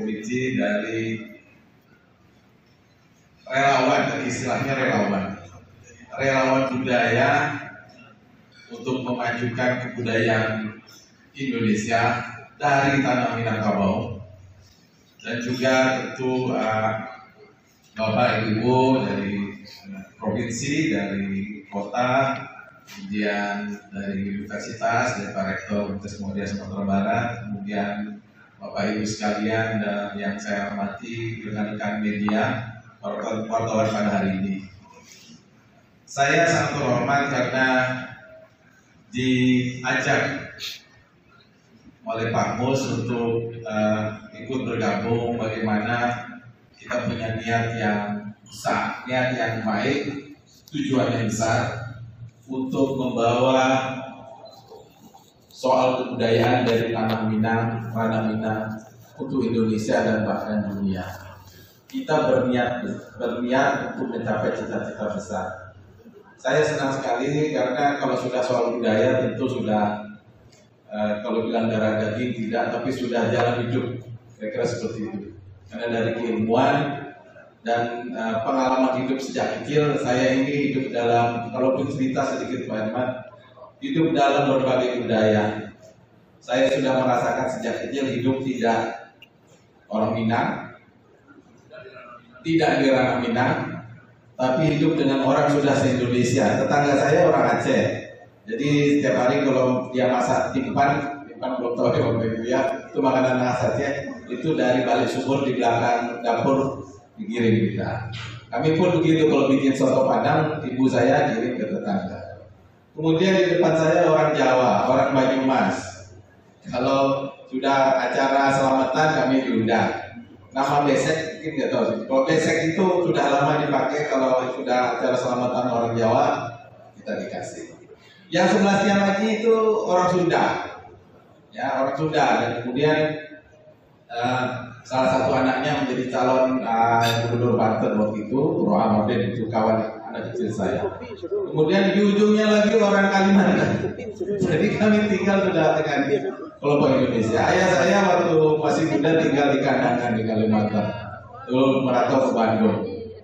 komite dari relawan, istilahnya relawan budaya untuk memajukan kebudayaan Indonesia dari tanah Minangkabau, dan juga tentu Bapak Ibu dari provinsi, dari kota, kemudian dari universitas, dari Pak Rektor Universitas Muhammadiyah Sumatera Barat, kemudian Bapak Ibu sekalian dan yang saya hormati rekan-rekan media, wartawan pada hari ini. Saya sangat terhormat karena diajak oleh Pak Mus untuk ikut bergabung. Bagaimana kita punya niat yang besar, niat yang baik, tujuan yang besar untuk membawa soal kebudayaan dari tanah Minang, ranah Minang untuk Indonesia dan bahkan dunia. Kita berniat untuk mencapai cita-cita besar. Saya senang sekali karena kalau sudah soal budaya tentu sudah kalau bilang darah daging tidak, tapi sudah jalan hidup, kira-kira seperti itu. Karena dari keilmuan dan pengalaman hidup sejak kecil, saya ini hidup dalam, kalau cerita sedikit Pak Herman, hidup dalam berbagai budaya. Saya sudah merasakan sejak kecil hidup tidak orang Minang, tidak di ranah Minang, tapi hidup dengan orang sudah se-Indonesia. Tetangga saya orang Aceh, jadi setiap hari kalau dia masak timpan belum tahu ya waktu itu ya, itu makanan khas Aceh, itu dari balik sumur di belakang dapur dikirim kita. Kami pun begitu, kalau bikin soto Padang, ibu saya kirim ke tetangga. Kemudian di depan saya orang Jawa, orang Banyumas. Kalau sudah acara selamatan kami diundang. Nama besek mungkin nggak tahu sih. Kalau besek itu sudah lama dipakai, kalau sudah acara selamatan orang Jawa kita dikasih. Yang sebelahnya lagi itu orang Sunda, ya orang Sunda, dan kemudian salah satu anaknya menjadi calon gubernur Banten waktu itu, Roha Mabed, itu kawan anak kecil saya. Kemudian di ujungnya lagi orang Kalimantan. Jadi kami tinggal sudah dengan kelompok Indonesia. Ayah saya waktu masih muda tinggal di Kandangan di Kalimantan, lalu merantau ke Bandung.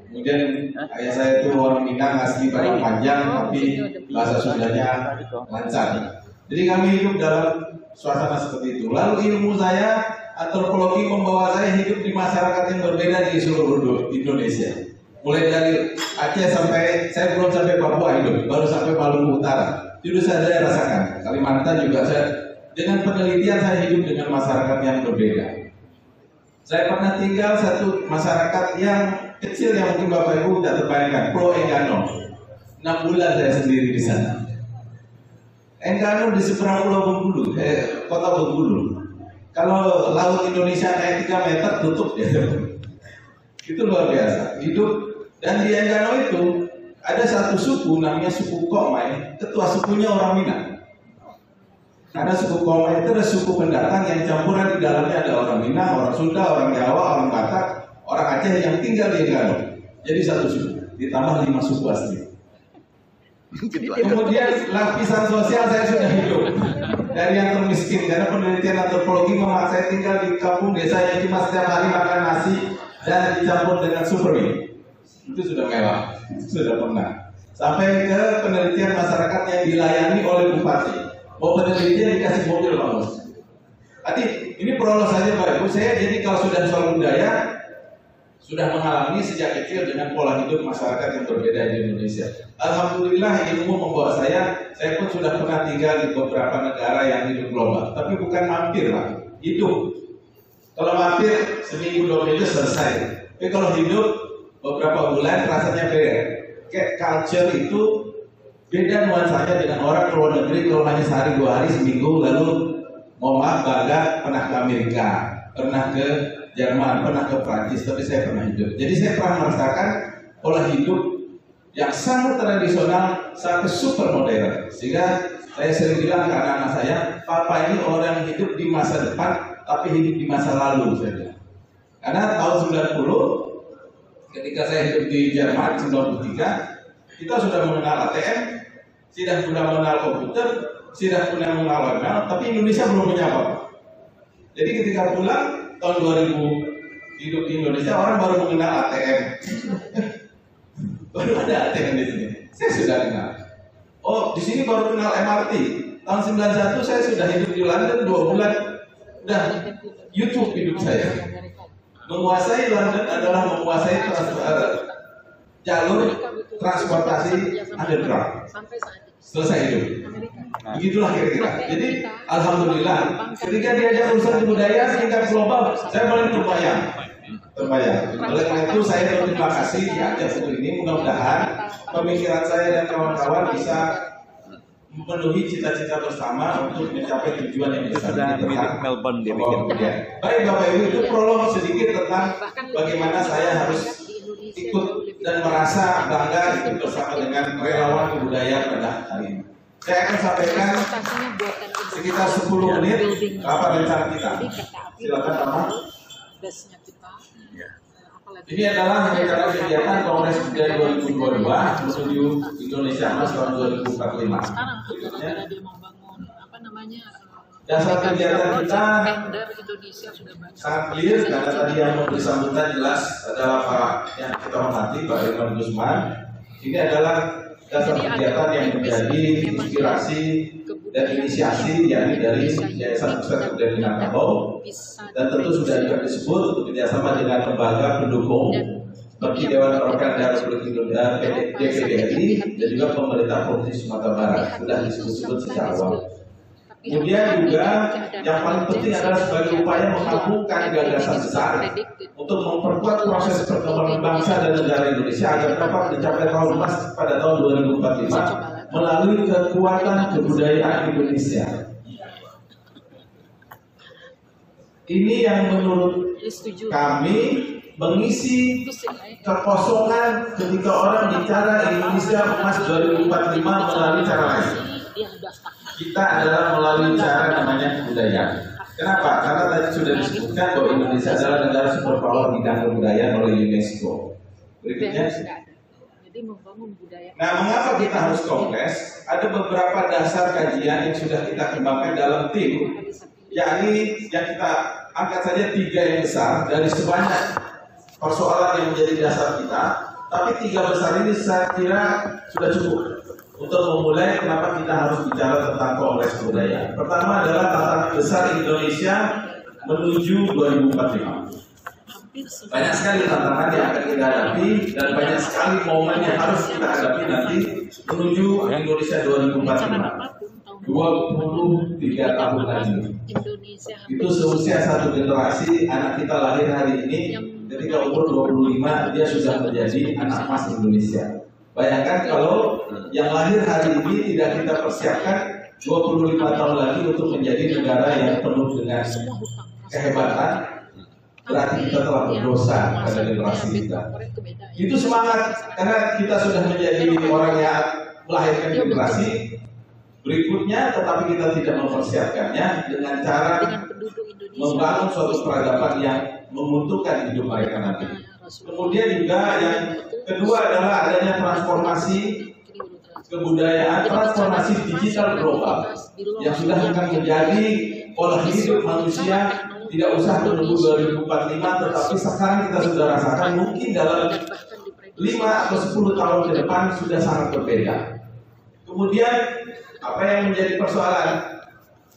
Kemudian ayah saya itu orang Minang asli Padang Panjang, tapi bahasa Sundanya lancar. Jadi kami hidup dalam suasana seperti itu. Lalu ilmu saya, antropologi, membawa saya hidup di masyarakat yang berbeda di seluruh Indonesia. Mulai dari Aceh sampai, saya belum sampai Papua hidup, baru sampai Maluku Utara. Itu saya rasakan. Kalimantan juga saya, dengan penelitian saya hidup dengan masyarakat yang berbeda. Saya pernah tinggal satu masyarakat yang kecil yang mungkin Bapak Ibu tidak terbayangkan, Pulau Enggano. 6 bulan saya sendiri di sana. Enggano di seberang Pulau Bengkulu, kota Bengkulu. Kalau laut Indonesia naik 3 meter tutup ya. Itu luar biasa. Hidup, dan di Enggano itu ada satu suku namanya suku Komai. Ketua sukunya orang Minang. Karena suku Komai itu ada suku pendatang yang campuran, di dalamnya ada orang Minang, orang Sunda, orang Jawa, orang Batak, orang Aceh yang tinggal di Enggano. Jadi satu suku, ditambah 5 suku asli. Kemudian lapisan sosial saya sudah hidup dari yang termiskin, karena penelitian antropologi memaksa saya tinggal di kampung desa yang cuma setiap hari makan nasi dan dicampur dengan supermie. Itu sudah mewah, sudah pernah. Sampai ke penelitian masyarakat yang dilayani oleh bupati. Mau penelitian dikasih mobil Pak Bos. Tadi ini prolog saja Pak Ibu. Saya jadi kalau sudah soal budaya, sudah mengalami sejak kecil dengan pola hidup masyarakat yang berbeda di Indonesia. Alhamdulillah ilmu membawa saya pun sudah pernah tinggal di beberapa negara yang hidup global. Tapi bukan mampir Pak, hidup. Kalau mampir seminggu 2 minggu selesai. Tapi kalau hidup beberapa bulan rasanya beda. Kayak culture itu beda nuansanya dengan orang luar negeri. Kalau hanya sehari 2 hari seminggu, lalu mau maaf bangga pernah ke Amerika, pernah ke Jerman, pernah ke Prancis, tapi saya pernah hidup. Jadi saya pernah merasakan pola hidup yang sangat tradisional sampai super modern. Sehingga saya sering bilang ke anak-anak saya, papa ini orang hidup di masa depan, tapi hidup di masa lalu, saya bilang. Karena tahun 90, ketika saya hidup di Jerman, 93, kita sudah mengenal ATM, sudah mengenal komputer, sudah mengenal email, tapi Indonesia belum punya apa-apa. Jadi ketika pulang, tahun hidup di Indonesia orang baru mengenal ATM. Baru ada ATM di sini. Saya sudah kenal. Oh, di sini baru kenal MRT. Tahun 91 saya sudah hidup di London 2 bulan. Udah YouTube hidup saya. Menguasai London adalah menguasai jalur transportasi underground. Selesai hidup. Begitulah kira-kira. Jadi alhamdulillah ketika diajak urusan budaya tingkat global, saya paling terbayang. Oleh karena itu saya berterima kasih diajak seperti ini. Mudah-mudahan pemikiran saya dan kawan-kawan bisa memenuhi cita-cita bersama untuk mencapai tujuan yang besar. Melbourne dia Baik Bapak Ibu, itu prolog sedikit tentang bagaimana saya harus ikut dan merasa bangga ikut bersama dengan relawan kebudayaan pada hari ini. Saya akan sampaikan sekitar 10 menit apa rencana kita. Silakan Pak. Ini adalah rencana kegiatan Kongres Budaya 2022 menuju Indonesia Emas tahun 2045. Dasar kegiatan kita sangat clear karena tadi yang memberi sambutan jelas adalah Pak yang kita hormati Pak Irman Gusman. Ini adalah dasar kegiatan yang menjadi inspirasi dan inisiasi yakni dari Yayasan Pusat Kebudayaan Minangkabau, dan tentu sudah juga disebut bekerjasama dengan lembaga pendukung seperti Dewan Perwakilan Daerah Republik Indonesia (DPRRI) dan juga pemerintah Provinsi Sumatera Barat sudah disebut-sebut secara awal. Kemudian juga yang paling penting adalah sebagai upaya menggabungkan gagasan besar untuk memperkuat proses perkembangan bangsa dan negara Indonesia agar dapat mencapai tahun emas pada tahun 2045 melalui kekuatan kebudayaan Indonesia. Ini yang menurut kami mengisi kekosongan ketika orang bicara Indonesia emas 2045 melalui cara lain. Kita adalah melalui cara namanya kebudayaan. Kenapa? Karena tadi sudah disebutkan bahwa Indonesia adalah negara superpower bidang kebudayaan oleh UNESCO. Berikutnya. Nah, mengapa kita harus kongres? Ada beberapa dasar kajian yang sudah kita kembangkan dalam tim, yakni yang kita angkat saja 3 yang besar dari sebanyak persoalan yang menjadi dasar kita. Tapi 3 besar ini saya kira sudah cukup untuk memulai kenapa kita harus bicara tentang kongres kebudayaan. Pertama adalah tantangan besar Indonesia menuju 2045. Banyak sekali tantangan yang akan kita hadapi dan banyak sekali momen yang harus kita hadapi nanti menuju Indonesia 2045. 23 tahun lagi. Itu seusia satu generasi anak kita lahir hari ini, ketika umur 25 dia sudah menjadi anak emas Indonesia. Bayangkan kalau yang lahir hari ini tidak kita persiapkan 25 tahun lagi untuk menjadi negara yang penuh dengan kehebatan, berarti kita telah berdosa pada generasi kita. Itu semangat karena kita sudah menjadi orang yang melahirkan generasi berikutnya, tetapi kita tidak mempersiapkannya dengan cara membangun suatu peradaban yang menguntungkan hidup mereka nanti. Kemudian juga yang kedua adalah adanya transformasi kebudayaan, transformasi digital global yang sudah akan menjadi pola hidup manusia. Tidak usah menunggu 2045, tetapi sekarang kita sudah rasakan mungkin dalam 5 atau 10 tahun ke depan sudah sangat berbeda. Kemudian apa yang menjadi persoalan?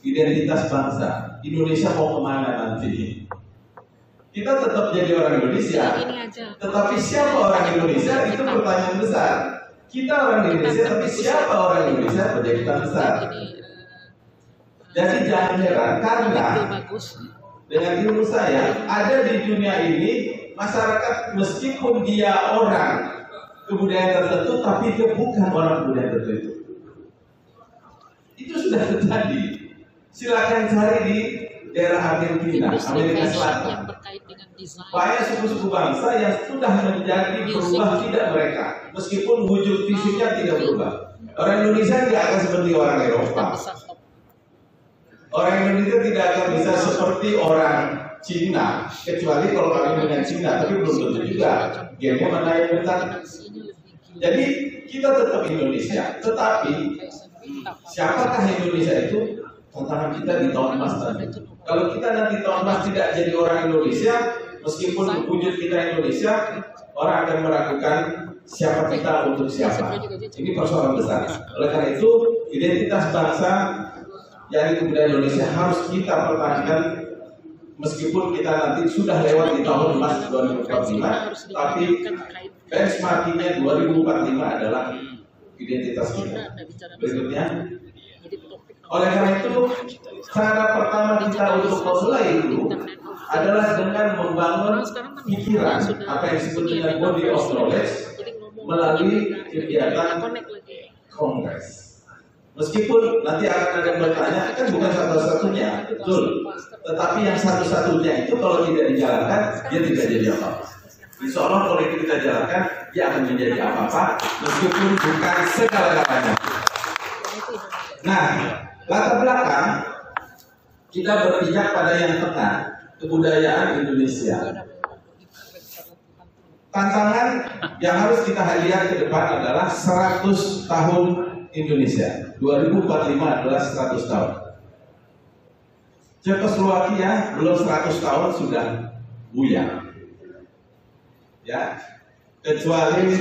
Identitas bangsa. Indonesia mau kemana nanti? Kita tetap jadi orang Indonesia, tetapi siapa orang Indonesia? Itu pertanyaan besar. Kita orang Indonesia, tapi siapa orang Indonesia menjadi bangsa? Jadi jangan heran karena dengan ilmu saya ada di dunia ini masyarakat meskipun dia orang kebudayaan tertentu, tapi dia bukan orang kebudayaan tertentu. Itu sudah terjadi. Silakan cari di daerah Argentina, Amerika Selatan. Banyak suku-suku bangsa yang sudah menjadi berubah tidak mereka, meskipun wujud fisiknya tidak berubah. Orang Indonesia tidak akan seperti orang Eropa. Orang Indonesia tidak akan bisa seperti orang Cina, kecuali kalau kami dengan Cina, tapi belum tentu juga. Gennya mana yang benar? Jadi kita tetap Indonesia, tetapi siapakah Indonesia itu? Tantangan kita di tahun emas nanti. Kalau kita nanti tahun emas tidak jadi orang Indonesia, meskipun wujud kita Indonesia, orang akan meragukan siapa kita untuk siapa. Ini persoalan besar. Oleh karena itu, identitas bangsa yang kebudayaan Indonesia harus kita pertahankan meskipun kita nanti sudah lewat di tahun emas 2045, tapi benchmarkingnya 2045 adalah identitas kita. Berikutnya, oleh karena itu, cara pertama kita untuk memulai itu adalah dengan membangun pikiran, apa yang disebut dengan body of knowledge, melalui kegiatan kongres. Meskipun nanti akan ada yang bertanya, kan bukan satu-satunya, betul. Tetapi yang satu-satunya itu kalau tidak dijalankan, dia tidak jadi apa-apa. Insya Allah kalau itu kita jalankan, dia akan menjadi apa-apa, meskipun bukan segala-galanya. Nah, latar belakang kita berpijak pada yang tengah, kebudayaan Indonesia. Tantangan yang harus kita lihat ke depan adalah 100 tahun Indonesia. 2045 adalah 100 tahun. Cekoslowakia belum 100 tahun sudah buyar. Ya, kecuali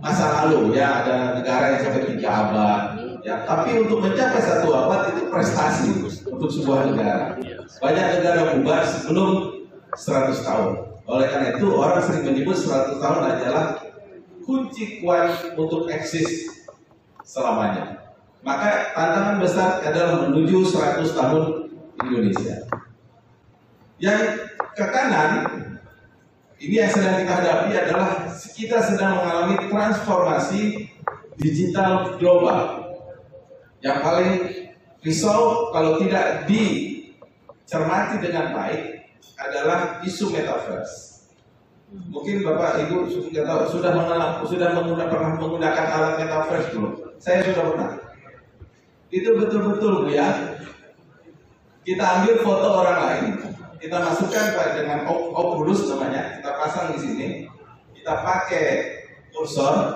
masa lalu ya ada negara yang sampai 3 abad. Ya, tapi untuk mencapai 1 abad itu prestasi untuk sebuah negara. Banyak negara bubar sebelum 100 tahun. Oleh karena itu orang sering menyebut 100 tahun adalah kunci kuat untuk eksis selamanya. Maka tantangan besar adalah menuju 100 tahun Indonesia. Yang ke kanan, ini yang sedang kita hadapi adalah kita sedang mengalami transformasi digital global. Yang paling risau kalau tidak dicermati dengan baik adalah isu metaverse. Mungkin Bapak Ibu pernah menggunakan alat metaverse dulu. Saya sudah pernah. Itu betul-betul Bu ya. Kita ambil foto orang lain, kita masukkan dengan Oculus namanya, kita pasang di sini, kita pakai kursor,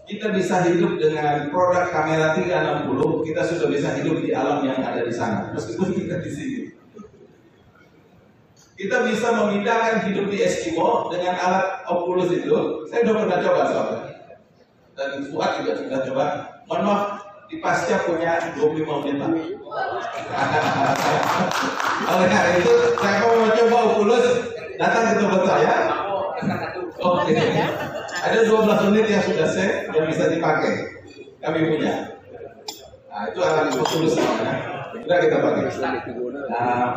kita bisa hidup dengan produk kamera 360, kita sudah bisa hidup di alam yang ada di sana, meskipun kita di sini. Kita bisa memindahkan hidup di Eskimo dengan alat Oculus itu. Saya sudah pernah coba soalnya. Dan Fuad juga sudah coba. Mohon maaf, di Pasca punya 25 menit. Oleh karena itu, saya mau coba Oculus, datang ke tempat saya. Oke. Ada 12 menit yang sudah save, yang bisa dipakai. Kami punya. Nah, itu alat Oculus namanya. Sudah kita pakai. Nah,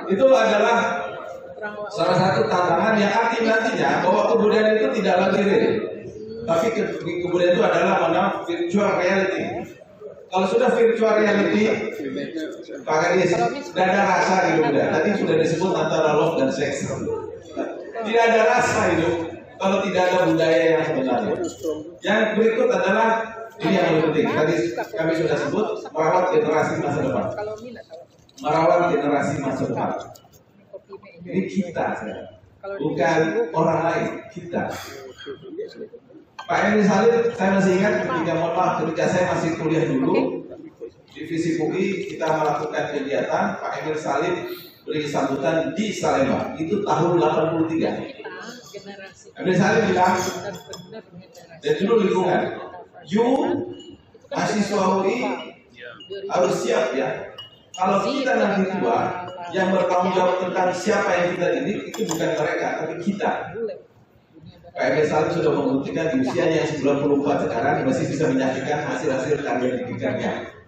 itu adalah salah satu tantangan yang nantinya bahwa kebudayaan itu tidak lagi real, tapi kebudayaan itu adalah virtual reality. Kalau sudah virtual reality, Pak Kadis, tidak ada rasa di kebudayaan. Tadi sudah disebut antara love dan seks. Tidak ada rasa itu kalau tidak ada budaya yang sebenarnya. Yang berikut adalah ini yang lebih penting. Tadi kami sudah sebut merawat generasi masa depan. Merawat generasi masa depan. Ini kita, bukan orang lain, kita. Pak Emil Salim, saya masih ingat ketika saya masih kuliah dulu di Visip UI, kita melakukan kegiatan. Pak Emil Salim beri sambutan di Salemba. Itu tahun 83. Emil Salim bilang, dan dulu lingkungan, mahasiswa UI harus siap ya. Kalau kita nanti tua, yang bertanggung jawab tentang siapa yang kita didik itu bukan mereka, tapi kita. Pak Emil Salim sudah membuktikan di usianya yang 94 sekarang masih bisa menyaksikan hasil-hasil karya didikannya.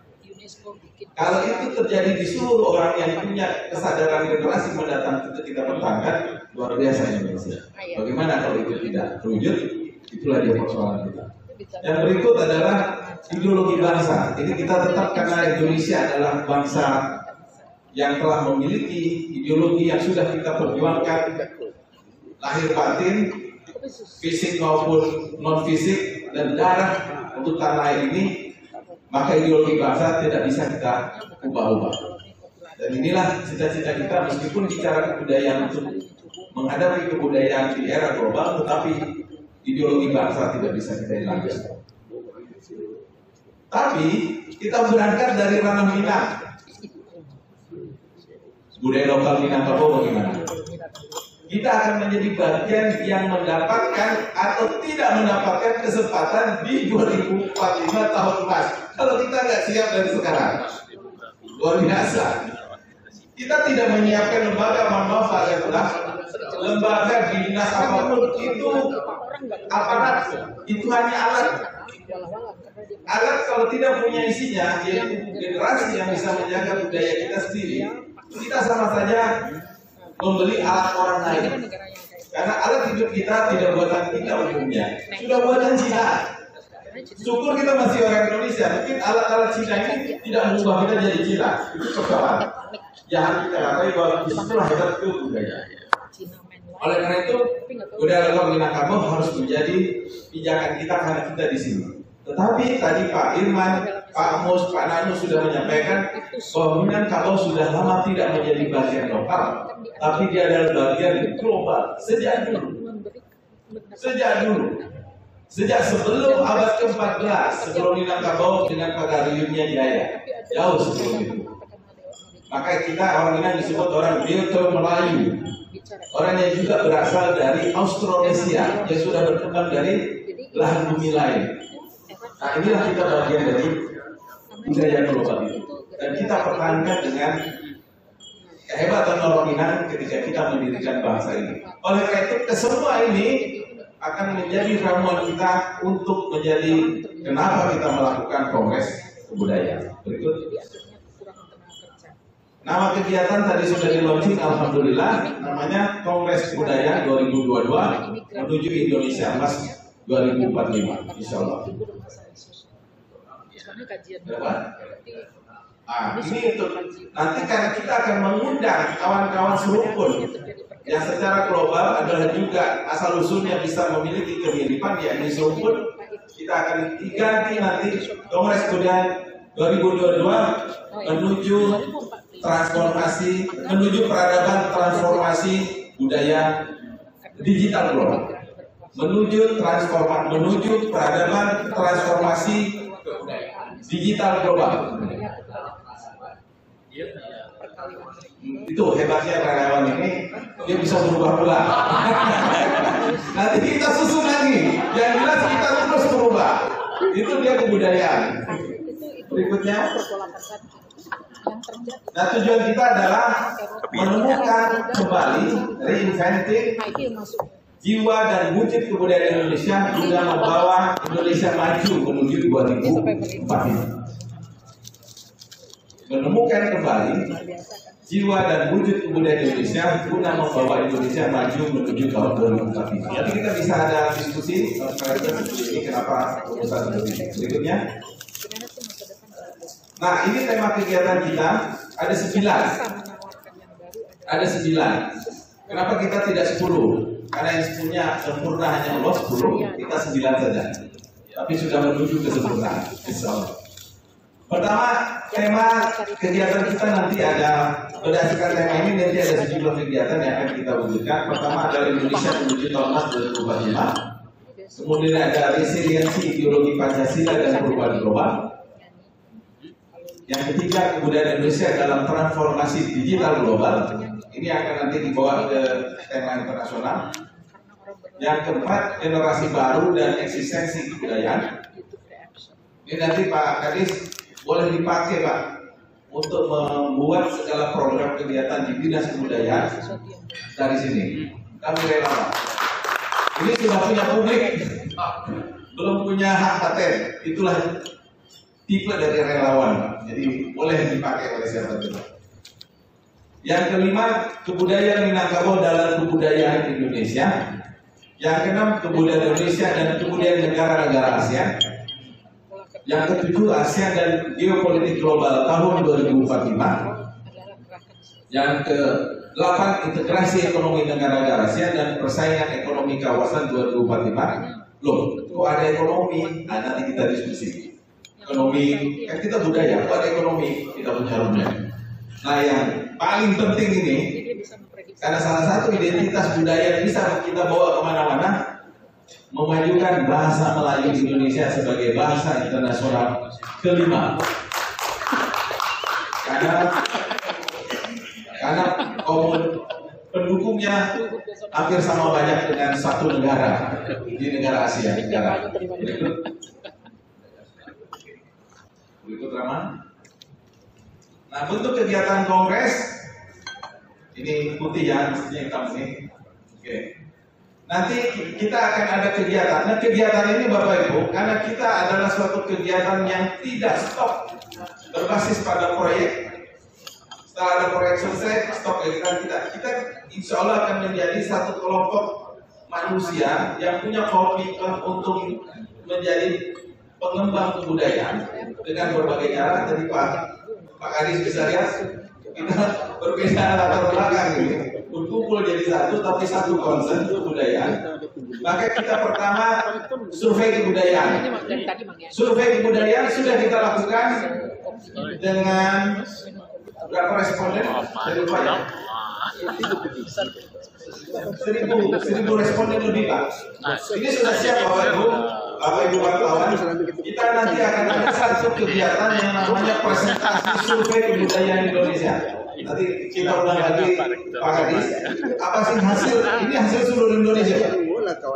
Kalau itu terjadi di seluruh orang yang punya kesadaran generasi mendatang itu kita pertahankan, luar biasa Indonesia. Bagaimana kalau itu tidak terwujud? Itulah dia persoalan kita. Yang berikut adalah ideologi bangsa. Ini kita tetap karena Indonesia adalah bangsa yang telah memiliki ideologi yang sudah kita perjuangkan lahir batin, fisik maupun non fisik dan darah untuk tanah air ini, maka ideologi bangsa tidak bisa kita ubah-ubah. Dan inilah cita-cita kita meskipun bicara kebudayaan untuk menghadapi kebudayaan di era global, tetapi ideologi bangsa tidak bisa kita hilangkan. Tapi kita berangkat dari ranah Minang. Budaya lokal Minangkabau bagaimana? kita akan menjadi bagian yang mendapatkan atau tidak mendapatkan kesempatan di 2045 tahun emas. Kalau kita nggak siap dari sekarang, luar biasa. Kita tidak menyiapkan lembaga, maaf lembaga dinas apapun itu aparat, itu hanya alat. Alat kalau tidak punya isinya, yaitu generasi yang bisa menjaga budaya kita sendiri, kita sama saja membeli alat orang lain. Karena alat hidup kita tidak buatan kita umumnya, sudah buatan Cina. Syukur kita masih orang Indonesia, mungkin alat-alat Cina ini tidak mengubah kita jadi Cina. Itu persoalan. Jangan kita katakan bahwa disitulah hebat itu budaya. Oleh karena itu, budaya lokal Minangkabau harus menjadi pijakan kita karena kita di sini. Tetapi tadi Pak Irman, Pak Mus, Pak Nanu sudah menyampaikan bahwa Minangkabau sudah lama tidak menjadi bagian lokal, tapi dia adalah bagian global sejak dulu. Sejak sebelum abad ke-14, sebelum Minangkabau dengan pagariunnya Jaya, jauh sebelum itu. Maka kita orang Minang disebut orang Bioto Melayu, orang yang juga berasal dari Austronesia yang sudah berkembang dari belahan bumi lain. Nah, inilah kita bagian dari budaya global itu, dan kita pertahankan dengan kehebatan orang Minang ketika kita mendirikan bangsa ini. Oleh karena itu, kesemua ini akan menjadi ramuan kita untuk menjadi kenapa kita melakukan kongres kebudayaan. Berikut. Nama kegiatan tadi sudah di-launching, alhamdulillah, namanya Kongres Budaya 2022 menuju Indonesia Emas 2045, insya Allah. Ini untuk nanti kan kita akan mengundang kawan-kawan serumpun yang secara global adalah juga asal usulnya bisa memiliki kemiripan, yakni serumpun. Kita akan diganti nanti Kongres Budaya 2022 menuju transformasi, menuju peradaban transformasi budaya digital global, menuju peradaban transformasi digital global. Itu hebatnya karyawan ini, dia bisa berubah pula. Nanti kita susun lagi, yang jelas kita terus berubah. Itu dia kebudayaan. Berikutnya. Nah, tujuan kita adalah menemukan kembali, reinventing jiwa dan wujud kebudayaan Indonesia guna membawa Indonesia maju menuju 2045. Menemukan kembali jiwa dan wujud kebudayaan Indonesia guna membawa Indonesia maju menuju tahun 2045. Nanti kita bisa ada diskusi ini kenapa urusan ini. Berikutnya. Nah, ini tema kegiatan kita ada 9. Ada 9. Kenapa kita tidak 10? Karena yang 10-nya sempurna hanya Allah 10, kita 9 saja. Tapi sudah menuju kesempurnaan. Insyaallah. Pertama, tema kegiatan kita nanti ada, berdasarkan tema ini nanti ada sejumlah kegiatan yang akan kita wujudkan. Pertama adalah Indonesia menuju tahun emas 2045. Kemudian ada resiliensi ideologi Pancasila dan perubahan global. Yang ketiga, kebudayaan Indonesia dalam transformasi digital global. Ini akan nanti dibawa ke tema internasional. Yang keempat, generasi baru dan eksistensi kebudayaan. Ini nanti Pak Kadis boleh dipakai Pak untuk membuat segala program kegiatan di dinas kebudayaan dari sini. Kami rela Pak. Ini sudah punya publik, belum punya hak paten. Itulah tipe dari relawan, jadi boleh dipakai oleh siapa saja. Yang kelima, kebudayaan Minangkabau dalam kebudayaan Indonesia. Yang keenam, kebudayaan Indonesia dan kebudayaan negara-negara ASEAN. Yang ketujuh, ASEAN dan geopolitik global tahun 2045. Yang ke-8, integrasi ekonomi negara-negara ASEAN dan persaingan ekonomi kawasan 2045. Loh, kok ada ekonomi? Nah, nanti kita diskusi. Ekonomi, kan kita budaya, kok ada ekonomi? Kita punya harumnya. Nah, yang paling penting ini, karena salah satu identitas budaya yang bisa kita bawa kemana-mana, memajukan bahasa Melayu Indonesia sebagai bahasa internasional kelima. Karena pendukungnya hampir sama banyak dengan satu negara di negara Asia. Berikut Rama. Nah, bentuk kegiatan kongres ini putih ya, mestinya hitam ini. Oke. Nanti kita akan ada kegiatan. Nah, kegiatan ini Bapak Ibu, karena kita adalah suatu kegiatan yang tidak stop, berbasis pada proyek. Setelah ada proyek selesai, stop kegiatan kita insya Allah akan menjadi satu kelompok manusia yang punya komitmen untuk menjadi pengembang kebudayaan dengan berbagai cara. Tadi Pak Kadis bisa lihat kita berbeda latar belakang gitu, berkumpul jadi satu tapi satu concern kebudayaan. Maka kita pertama survei kebudayaan. Survei kebudayaan sudah kita lakukan dengan berapa responden? Dari Pak ya? 1000 responden lebih Pak. Ini sudah siap Bapak Ibu wartawan. Kita nanti akan ada satu kegiatan yang namanya presentasi survei kebudayaan Indonesia. Nanti kita ulang lagi Pak Kadis. Apa sih hasil? Ini hasil seluruh Indonesia.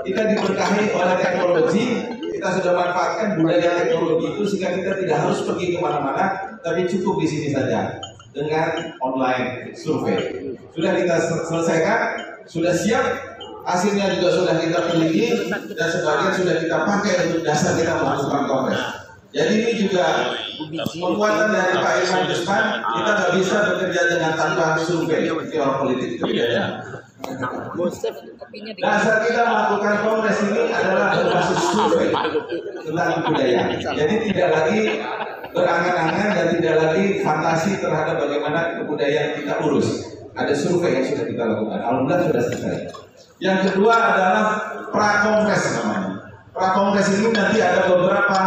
Kita diberkahi oleh teknologi. Kita sudah manfaatkan budaya teknologi itu sehingga kita tidak harus pergi kemana-mana, tapi cukup di sini saja dengan online survei. Sudah kita selesaikan, sudah siap, hasilnya juga sudah kita teliti dan sebagian sudah kita pakai untuk dasar kita melakukan kongres. Jadi ini juga penguatan dari Pak Irman Gusman. Kita nggak bisa bekerja dengan tanpa survei teori politik itu ya. Dasar kita melakukan kongres ini adalah berbasis survei tentang kebudayaan. Jadi tidak lagi berangan-angan dan tidak lagi fantasi terhadap bagaimana kebudayaan kita urus. Ada survei yang sudah kita lakukan. Alhamdulillah sudah selesai. Yang kedua adalah prakongres namanya. Prakongres ini nanti ada beberapa,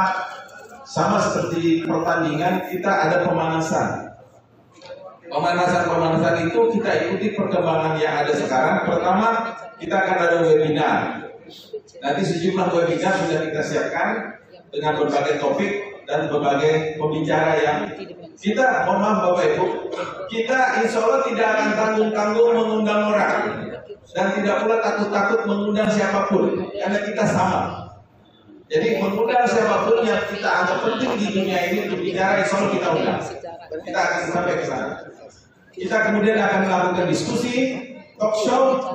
sama seperti pertandingan, kita ada pemanasan. Pemanasan itu kita ikuti perkembangan yang ada sekarang. Pertama, kita akan ada webinar. Nanti sejumlah webinar sudah kita siapkan dengan berbagai topik dan berbagai pembicara yang kita, mohon maaf Bapak Ibu, kita insya Allah tidak akan tanggung-tanggung mengundang orang dan tidak pula takut-takut mengundang siapapun karena kita sama. Jadi mengundang siapapun yang kita anggap penting di dunia ini untuk bicara, insya Allah kita undang. Kita akan sampai ke sana. Kita kemudian akan melakukan diskusi, talk show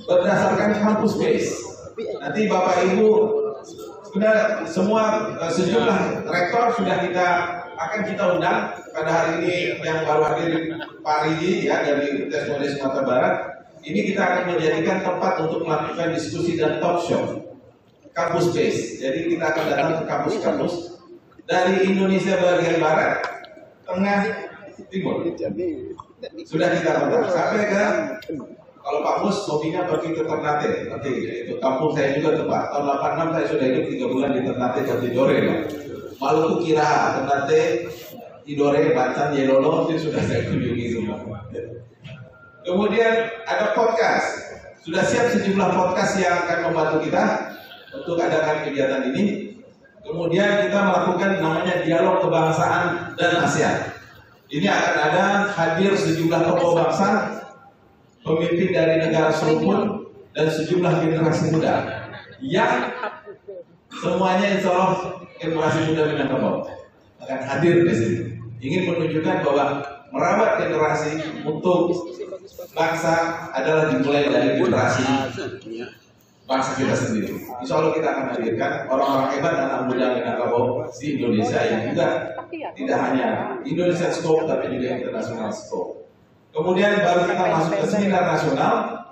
berdasarkan campus base. Nanti Bapak Ibu, sebenarnya semua sejumlah rektor sudah akan kita undang. Pada hari ini yang baru hadir Pak Ridi ya dari Tes Sumatera Barat. Ini kita akan menjadikan tempat untuk melakukan diskusi dan talk show campus base. Jadi kita akan datang ke kampus-kampus dari Indonesia bagian barat, tengah, timur. Sudah kita kontak sampai ke, kalau Pak Mus hobinya pergi ke Ternate, nanti itu kampung saya juga tuh Pak. Tahun 86 saya sudah hidup 3 bulan di Ternate dan Tidore. Maluku Kira, Ternate, Tidore, Banten, Yelolo itu sudah saya kunjungi semua. Kemudian ada podcast. Sudah siap sejumlah podcast yang akan membantu kita untuk adakan kegiatan ini. Kemudian kita melakukan namanya dialog kebangsaan dan ASEAN. Ini akan ada hadir sejumlah tokoh bangsa, pemimpin dari negara serumpun dan sejumlah generasi muda yang semuanya insya Allah generasi muda Minangkabau akan hadir di sini. Ingin menunjukkan bahwa merawat generasi untuk bangsa adalah dimulai dari generasi bangsa kita sendiri. Insya Allah kita akan hadirkan orang-orang hebat dan anak muda Minangkabau di Indonesia yang juga tidak hanya Indonesia scope tapi juga internasional scope. Kemudian baru kita masuk ke seminar nasional,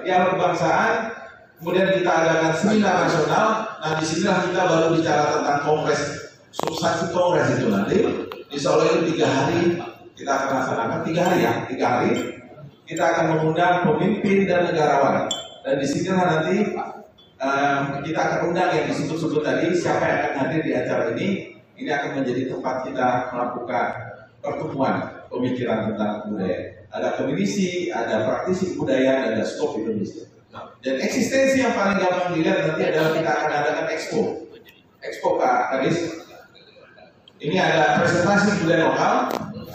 dialog kebangsaan. Kemudian kita adakan seminar nasional. Nah disinilah kita baru bicara tentang kongres, substansi kongres itu nanti. Insya Allah itu 3 hari kita akan laksanakan 3 hari ya, 3 hari kita akan mengundang pemimpin dan negarawan. Dan disinilah nanti kita akan undang yang disebut-sebut tadi, siapa yang akan hadir di acara ini. Ini akan menjadi tempat kita melakukan pertemuan pemikiran tentang kebudayaan. Ada akademisi, ada praktisi kebudayaan, ada skop Indonesia. Dan eksistensi yang paling gampang dilihat nanti adalah kita akan adakan expo. Expo Pak Kadis. Ini ada presentasi budaya lokal,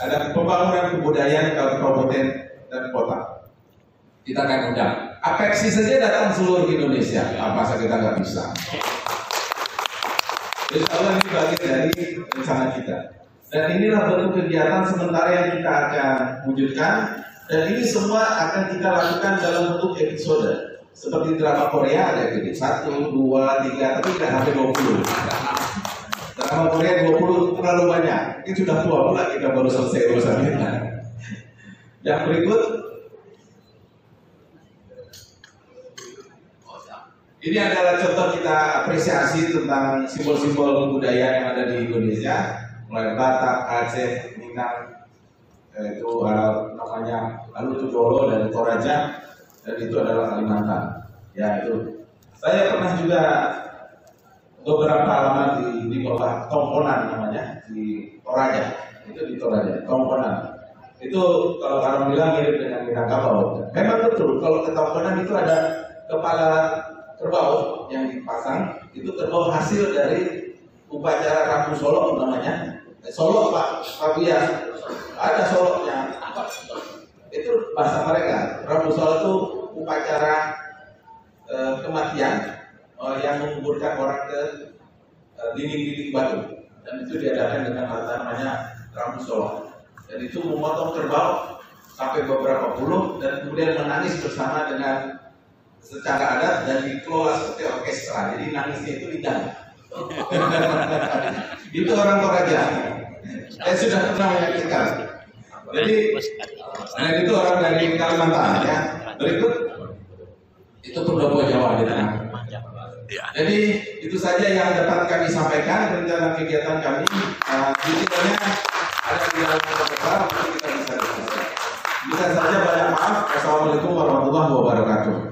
ada pembangunan kebudayaan kabupaten dan kota. kita akan undang. Apeksi saja datang seluruh Indonesia, masa kita nggak bisa? Insya Allah ini bagian dari rencana kita. Dan inilah bentuk kegiatan sementara yang kita akan wujudkan. Dan ini semua akan kita lakukan dalam bentuk episode. Seperti drama Korea ada episode 1, 2, 3, tapi tidak sampai 20. Drama Korea 20 terlalu banyak. Ini sudah tua pula kita baru selesai urusan kita. Yang berikut, ini adalah contoh kita apresiasi tentang simbol-simbol budaya yang ada di Indonesia, mulai Batak, Aceh, Minang, itu namanya Alutudolo dan Toraja, dan itu adalah Kalimantan. Ya itu. Saya pernah juga beberapa halaman di bawah Tongkonan namanya di Toraja, itu di Toraja, Tongkonan. Itu kalau orang bilang mirip dengan Minangkabau. Memang betul, kalau ke Tongkonan itu ada kepala kerbau yang dipasang, itu kerbau hasil dari upacara Rabu Solo namanya. Solo Pak ya, ada Solonya. Itu bahasa mereka. Rabu Solo itu upacara kematian yang menguburkan orang ke dinding-dinding batu, dan itu diadakan dengan namanya Rabu Solo. Dan itu memotong kerbau sampai beberapa puluh dan kemudian menangis bersama dengan secara adat dan dikelola seperti orkestra. Jadi nangisnya itu lidah. Itu orang Toraja. Saya sudah pernah menyaksikan. Jadi, nah itu orang dari Kalimantan ya. Berikut itu pendopo Jawa di tengah. Jadi itu saja yang dapat kami sampaikan rencana kegiatan kami. Detailnya ada di dalam komentar, nanti kita bisa diskusi. Bisa saja banyak maaf. Assalamualaikum warahmatullahi wabarakatuh.